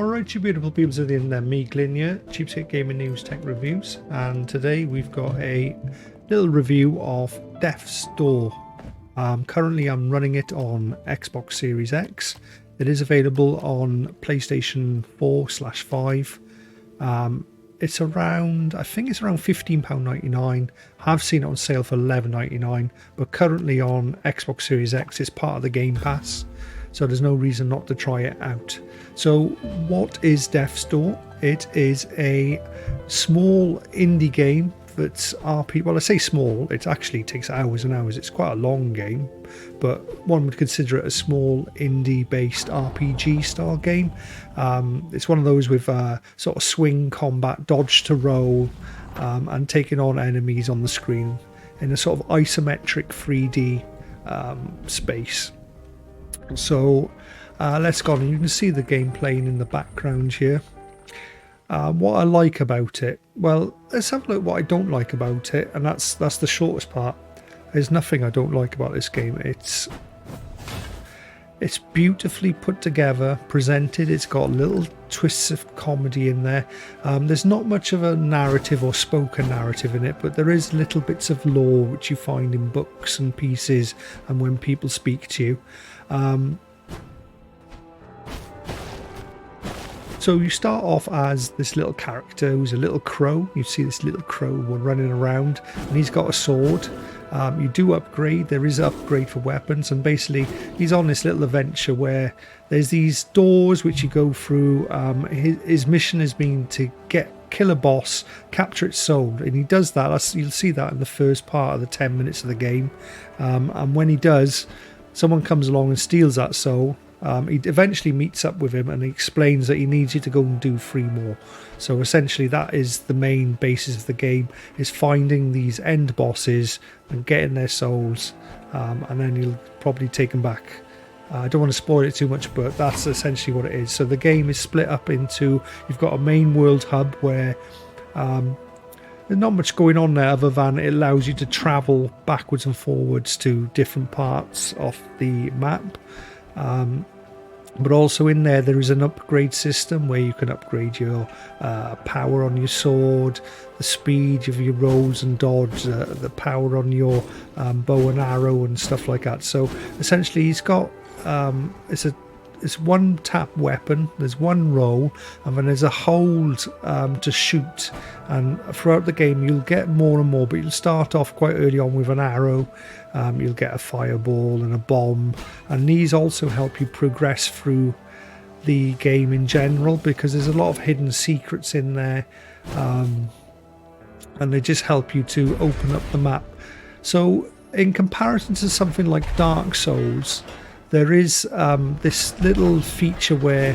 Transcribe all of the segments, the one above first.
Alright, you beautiful peoples of the internet, me Glyn here, Cheapskate Gaming News Tech Reviews, and today we've got a little review of Death's Door. Currently I'm running it on Xbox Series X. It is available on PlayStation 4/5. It's around, I think it's around £15.99. I've seen it on sale for £11.99, but currently on Xbox Series X it's part of the Game Pass, so there's no reason not to try it out. So what is Death's Door? It is a small indie game that's RP. Well, I say small, it actually takes hours and hours. It's quite a long game, but one would consider it a small indie based RPG style game. It's one of those with sort of swing combat, dodge to roll, and taking on enemies on the screen in a sort of isometric 3D space. So let's go on. You can see the game playing in the background here. What I like about it, well, let's have a look what I don't like about it, and that's the shortest part. There's nothing I don't like about this game. It's beautifully put together, presented. It's got little twists of comedy in there. There's not much of a narrative or spoken narrative in it, but there is little bits of lore which you find in books and pieces and when people speak to you. So you start off as this little character who's a little crow. You see this little crow running around, and he's got a sword. You do upgrade. There is an upgrade for weapons, and basically he's on this little adventure where there's these doors which you go through. His mission has been to kill a boss, capture its soul, and he does that. You'll see that in the first part of the 10 minutes of the game. And when he does, someone comes along and steals that soul. He eventually meets up with him and he explains that he needs you to go and do 3 more. So essentially that is the main basis of the game, is finding these end bosses and getting their souls, and then you'll probably take them back. I don't want to spoil it too much, but that's essentially what it is. So the game is split up into, you've got a main world hub where there's not much going on there other than it allows you to travel backwards and forwards to different parts of the map. But also in there is an upgrade system where you can upgrade your power on your sword, the speed of your rolls and dodge, the power on your bow and arrow and stuff like that. So essentially he's got it's one tap weapon, there's one roll, and then there's a hold to shoot, and throughout the game you'll get more and more, but you'll start off quite early on with an arrow. You'll get a fireball and a bomb, and these also help you progress through the game in general, because there's a lot of hidden secrets in there, and they just help you to open up the map. So in comparison to something like Dark Souls, there is this little feature where,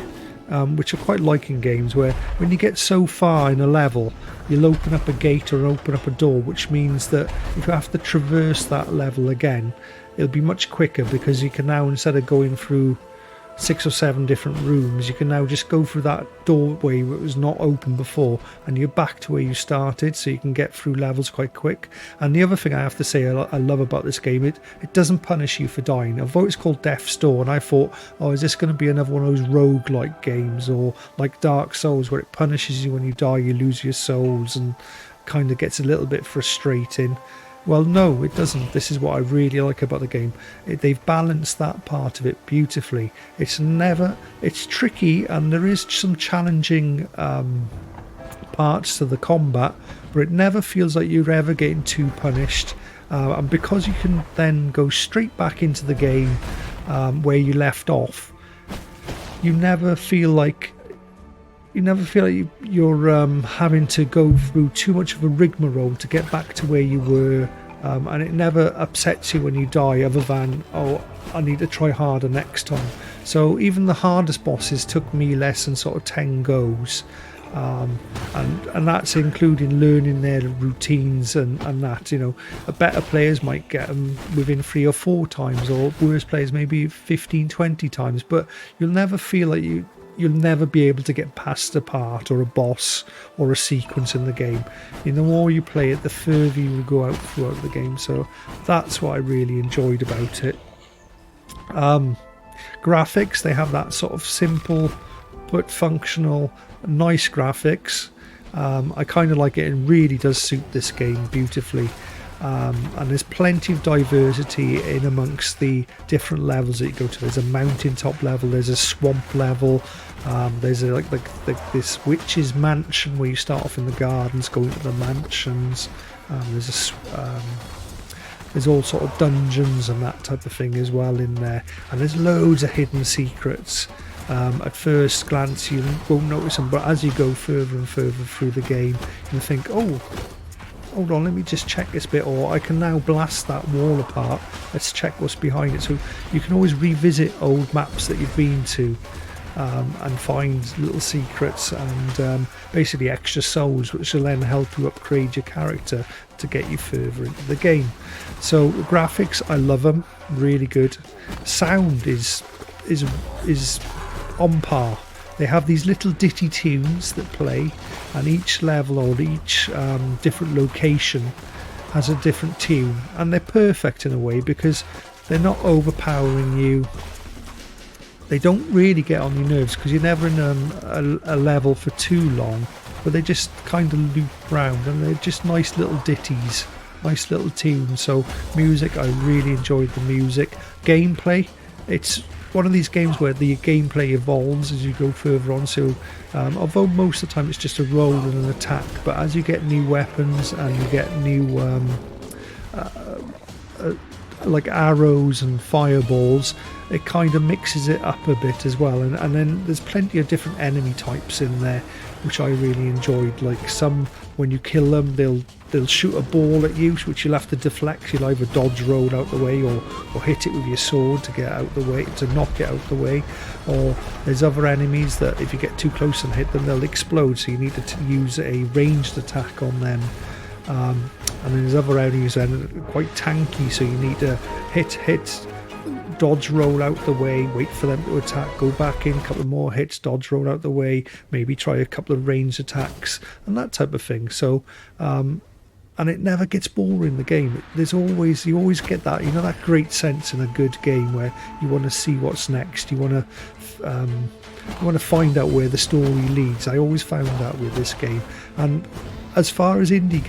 which I quite like in games, where when you get so far in a level, you'll open up a gate or open up a door, which means that if you have to traverse that level again, it'll be much quicker, because you can now, instead of going through 6 or 7 different rooms, you can now just go through that doorway that was not open before, and you're back to where you started, so you can get through levels quite quick. And the other thing I have to say I love about this game, it doesn't punish you for dying. Although it's called Death's Door, and I thought, oh, is this going to be another one of those roguelike games, or like Dark Souls where it punishes you when you die, you lose your souls, and kind of gets a little bit frustrating. Well, no, it doesn't. This is what I really like about the game. They've balanced that part of it beautifully. It's tricky, and there is some challenging parts to the combat, but it never feels like you're ever getting too punished. And because you can then go straight back into the game where you left off, you never feel like you're having to go through too much of a rigmarole to get back to where you were, and it never upsets you when you die, other than, oh, I need to try harder next time. So even the hardest bosses took me less than sort of 10 goes, and that's including learning their routines and that, you know. Better players might get them within 3 or 4 times, or worse players maybe 15-20 times, but you'll never feel like you'll never be able to get past a part or a boss or a sequence in the game. The more you play it, the further you will go out throughout the game. So that's what I really enjoyed about it. Graphics, they have that sort of simple but functional, nice graphics. I kind of like it. It really does suit this game beautifully. And there's plenty of diversity in amongst the different levels that you go to. There's a mountaintop level, there's a swamp level, there's like this witch's mansion where you start off in the gardens, go into the mansions. There's all sort of dungeons and that type of thing as well in there, and there's loads of hidden secrets. At first glance you won't notice them, but as you go further and further through the game, you think, oh, hold on, let me just check this bit, or I can now blast that wall apart, let's check what's behind it. So you can always revisit old maps that you've been to, and find little secrets and basically extra souls, which will then help you upgrade your character to get you further into the game. So the graphics, I love them, really good. Sound is on par. They have these little ditty tunes that play, and each level or each different location has a different tune, and they're perfect in a way because they're not overpowering you. They don't really get on your nerves because you're never in a level for too long, but they just kind of loop round, and they're just nice little ditties, nice little tunes. So music, I really enjoyed the music. Gameplay, it's one of these games where the gameplay evolves as you go further on. So although most of the time it's just a roll and an attack, but as you get new weapons and you get new like arrows and fireballs, it kind of mixes it up a bit as well. And then there's plenty of different enemy types in there, which I really enjoyed. Like some, when you kill them, they'll shoot a ball at you, which you'll have to deflect. You'll either dodge, roll out the way, or hit it with your sword to get out the way, to knock it out the way. Or there's other enemies that if you get too close and hit them, they'll explode, so you need to use a ranged attack on them. And then there's other enemies that are quite tanky, so you need to hit, dodge, roll out the way, wait for them to attack, go back in, a couple more hits, dodge, roll out the way, maybe try a couple of ranged attacks and that type of thing. So and it never gets boring, the game. You always get that, that great sense in a good game where you want to see what's next. You want to find out where the story leads. I always found that with this game. And as far as indie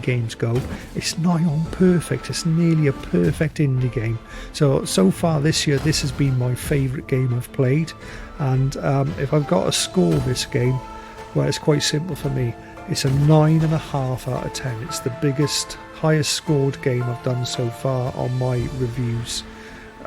games go, it's nigh on perfect. It's nearly a perfect indie game. So far this year, this has been my favourite game I've played. And if I've got to score this game, well, it's quite simple for me. It's a 9.5 out of 10. It's the highest scored game I've done so far on my reviews.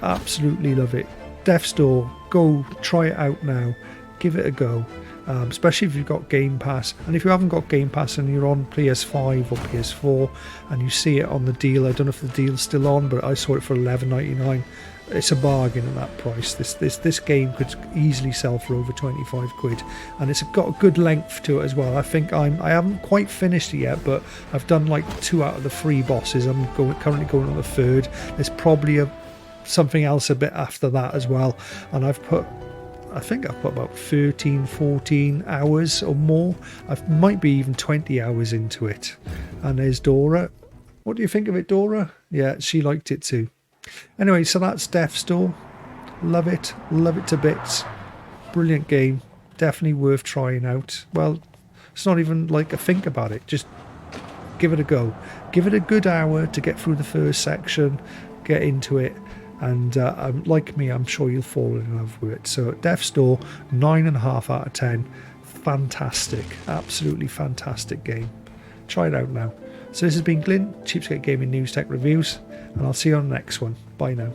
Absolutely love it. Death's Door, go try it out now. Give it a go. Especially if you've got Game Pass. And if you haven't got Game Pass and you're on PS5 or PS4 and you see it on the deal, I don't know if the deal's still on, but I saw it for $11.99. It's a bargain at that price. This game could easily sell for over 25 quid, and it's got a good length to it as well. I think I haven't quite finished it yet, but I've done like 2 out of the 3 bosses. I'm currently going on the 3rd. There's probably something else a bit after that as well, and I think I've put about 13, 14 hours or more. I might be even 20 hours into it. And there's Dora. What do you think of it, Dora? Yeah, she liked it too. Anyway, so that's Death's Door. Love it to bits. Brilliant game. Definitely worth trying out. Well, it's not even like a think about it. Just give it a go. Give it a good hour to get through the first section, get into it. And like me, I'm sure you'll fall in love with it. So Death's Door, 9.5 out of 10. Fantastic, absolutely fantastic game. Try it out now. So this has been Glyn, Cheapskate Gaming News Tech Reviews, and I'll see you on the next one. Bye now.